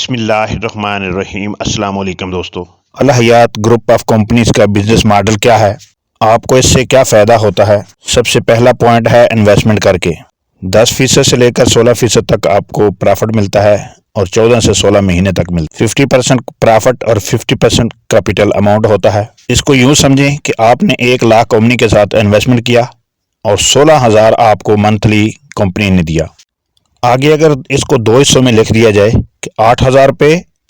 बिस्मिल्लाहिर्रहमानिर्रहीम। अस्सलाम वालेकुम दोस्तों। अल हयात ग्रुप ऑफ कंपनीज का बिजनेस मॉडल क्या है, आपको इससे क्या फ़ायदा होता है। सबसे पहला पॉइंट है इन्वेस्टमेंट करके 10% से लेकर 16% तक आपको प्रॉफिट मिलता है और 14 से 16 महीने तक मिलता है। 50% प्रॉफिट और 50% कैपिटल अमाउंट होता है। इसको यूँ समझें कि आपने 1 लाख कंपनी के साथ इन्वेस्टमेंट किया और 16,000 आपको मंथली कंपनी ने दिया। आगे अगर इसको 2 हिस्सों में लिख दिया जाए कि 8,000 पे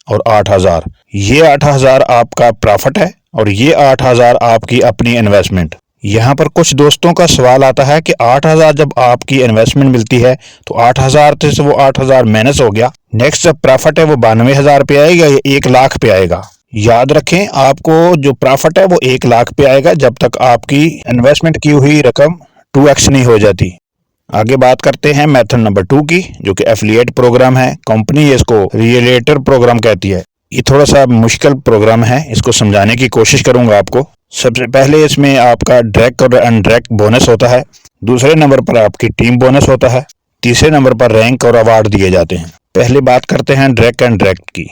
और 8,000, ये 8,000 आपका प्रॉफिट है और ये 8,000 आपकी अपनी इन्वेस्टमेंट। यहाँ पर कुछ दोस्तों का सवाल आता है कि 8,000 जब आपकी इन्वेस्टमेंट मिलती है तो 8,000 से वो 8,000 माइनस हो गया, नेक्स्ट जब प्रॉफिट है वो 92,000 पे आएगा या 1 लाख पे आएगा। याद रखें, आपको जो प्रॉफिट है वो 1 लाख पे आएगा जब तक आपकी इन्वेस्टमेंट की हुई रकम 2x नहीं हो जाती। आगे बात करते हैं मेथड नंबर 2 की, जो कि एफिलिएट प्रोग्राम है। कंपनी इसको रिलेटर प्रोग्राम कहती है। ये थोड़ा सा मुश्किल प्रोग्राम है, इसको समझाने की कोशिश करूंगा आपको। सबसे पहले इसमें आपका डायरेक्ट और इनडायरेक्ट बोनस होता है, दूसरे नंबर पर आपकी टीम बोनस होता है, तीसरे नंबर पर रैंक और अवार्ड दिए जाते हैं। पहले बात करते हैं डायरेक्ट एंड इनडायरेक्ट की।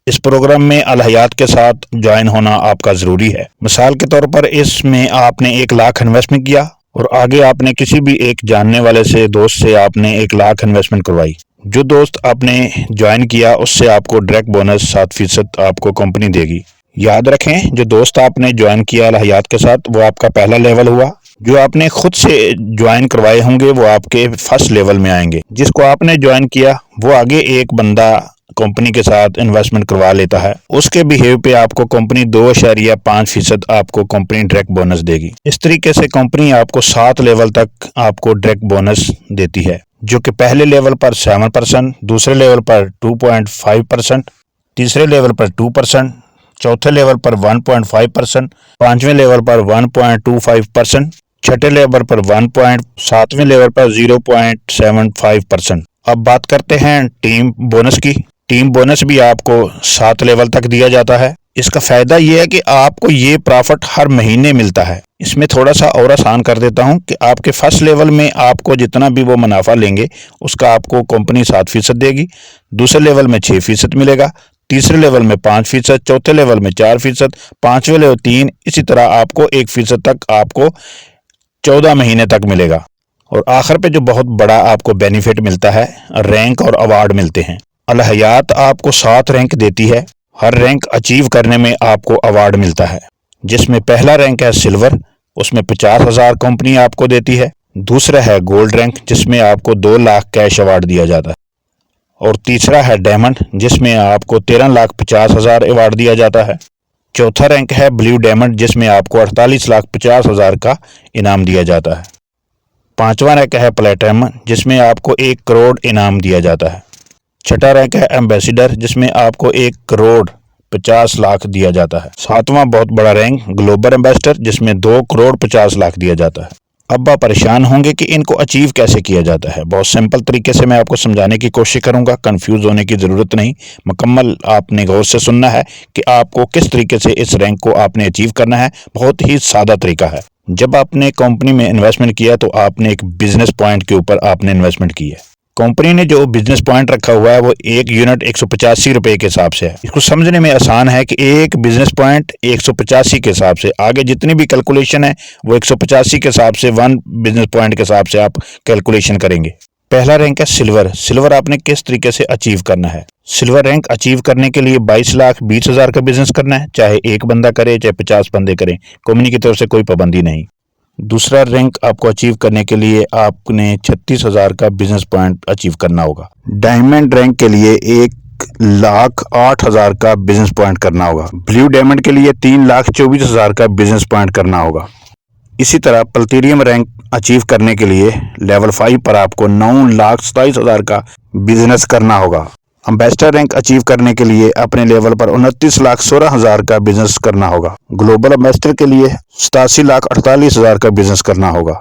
इस प्रोग्राम में अल हयात के साथ ज्वाइन होना आपका जरूरी है। मिसाल के तौर पर इसमें आपने 1 लाख इन्वेस्टमेंट किया और आगे आपने किसी भी एक जानने वाले से दोस्त से आपने 1 लाख इन्वेस्टमेंट करवाई। जो दोस्त आपने ज्वाइन किया उससे आपको डायरेक्ट बोनस 7% आपको कंपनी देगी। याद रखें, जो दोस्त आपने ज्वाइन किया अल हयात के साथ वो आपका पहला लेवल हुआ। जो आपने खुद से ज्वाइन करवाए होंगे वो आपके फर्स्ट लेवल में आएंगे। जिसको आपने ज्वाइन किया वो आगे एक बंदा कंपनी के साथ इन्वेस्टमेंट करवा लेता है, उसके बिहेव पे आपको कंपनी 2.5% आपको कंपनी डायरेक्ट बोनस देगी। इस तरीके से कंपनी आपको 7 लेवल तक आपको डायरेक्ट बोनस देती है, जो कि पहले लेवल पर 7%, दूसरे लेवल पर 2.5%, तीसरे लेवल पर 2%, चौथे लेवल पर 1.5%, पांचवें लेवल पर 1.25%, छठे लेवल पर 1. 7वें लेवल पर 0.75%। अब बात करते हैं टीम बोनस की। टीम बोनस भी आपको 7 लेवल तक दिया जाता है। इसका फायदा यह है कि आपको ये प्रॉफिट हर महीने मिलता है। इसमें थोड़ा सा और आसान कर देता हूं कि आपके फर्स्ट लेवल में आपको जितना भी वो मुनाफा लेंगे उसका आपको कंपनी 7% देगी, दूसरे लेवल में 6% मिलेगा, तीसरे लेवल में 5%, चौथे लेवल में 4%, पांचवें लेवल 3%, इसी तरह आपको 1% तक आपको 14 महीने तक मिलेगा। और आखिर पे जो बहुत बड़ा आपको बेनिफिट मिलता है, रैंक और अवार्ड मिलते हैं। अल हयात आपको 7 रैंक देती है। हर रैंक अचीव करने में आपको अवार्ड मिलता है, जिसमें पहला रैंक है सिल्वर, उसमें 50,000 कंपनी आपको देती है। दूसरा है गोल्ड रैंक, जिसमें आपको 2 लाख कैश अवार्ड दिया जाता है। और तीसरा है डायमंड, जिसमें आपको 13,50,000 अवार्ड दिया जाता है। चौथा रैंक है ब्लू डायमंड, जिसमें आपको 48,50,000 का इनाम दिया जाता है। पांचवा रैंक है प्लेटिनम, जिसमें आपको 1 करोड़ इनाम दिया जाता है। छठा रैंक है एम्बेसडर, जिसमें आपको 1 करोड़ 50 लाख दिया जाता है। सातवां बहुत बड़ा रैंक ग्लोबल एम्बेसडर, जिसमें 2 करोड़ 50 लाख दिया जाता है। अब आप परेशान होंगे कि इनको अचीव कैसे किया जाता है। बहुत सिंपल तरीके से मैं आपको समझाने की कोशिश करूंगा, कंफ्यूज होने की ज़रूरत नहीं। मुकम्मल आपने गौर से सुनना है कि आपको किस तरीके से इस रैंक को आपने अचीव करना है। बहुत ही सादा तरीका है। जब आपने कंपनी में इन्वेस्टमेंट किया तो आपने एक बिजनेस पॉइंट के ऊपर आपने इन्वेस्टमेंट की है। कंपनी ने जो बिजनेस पॉइंट रखा हुआ है वो 1 यूनिट 185 रुपए के हिसाब से है। इसको समझने में आसान है कि एक बिजनेस पॉइंट 185 के हिसाब से, आगे जितनी भी कैलकुलेशन है वो 185 के हिसाब से 1 बिजनेस पॉइंट के हिसाब से आप कैलकुलेशन करेंगे। पहला रैंक है सिल्वर। सिल्वर आपने किस तरीके से अचीव करना है। सिल्वर रैंक अचीव करने के लिए 22,20,000 का बिजनेस करना है, चाहे एक बंदा करे चाहे 50 बंदे करें, कंपनी की तरफ से कोई पाबंदी नहीं। दूसरा रैंक आपको अचीव करने के लिए आपने 36,000 का बिजनेस पॉइंट अचीव करना होगा। डायमंड रैंक के लिए 1,08,000 का बिजनेस पॉइंट करना होगा। ब्लू डायमंड के लिए 3,24,000 का बिजनेस पॉइंट करना होगा। इसी तरह प्लेटिनम रैंक अचीव करने के लिए लेवल 5 पर आपको 9,27,000 का बिजनेस करना होगा। एम्बेसडर रैंक अचीव करने के लिए अपने लेवल पर 29,16,000 का बिजनेस करना होगा। ग्लोबल एम्बेसडर के लिए 87,48,000 का बिजनेस करना होगा।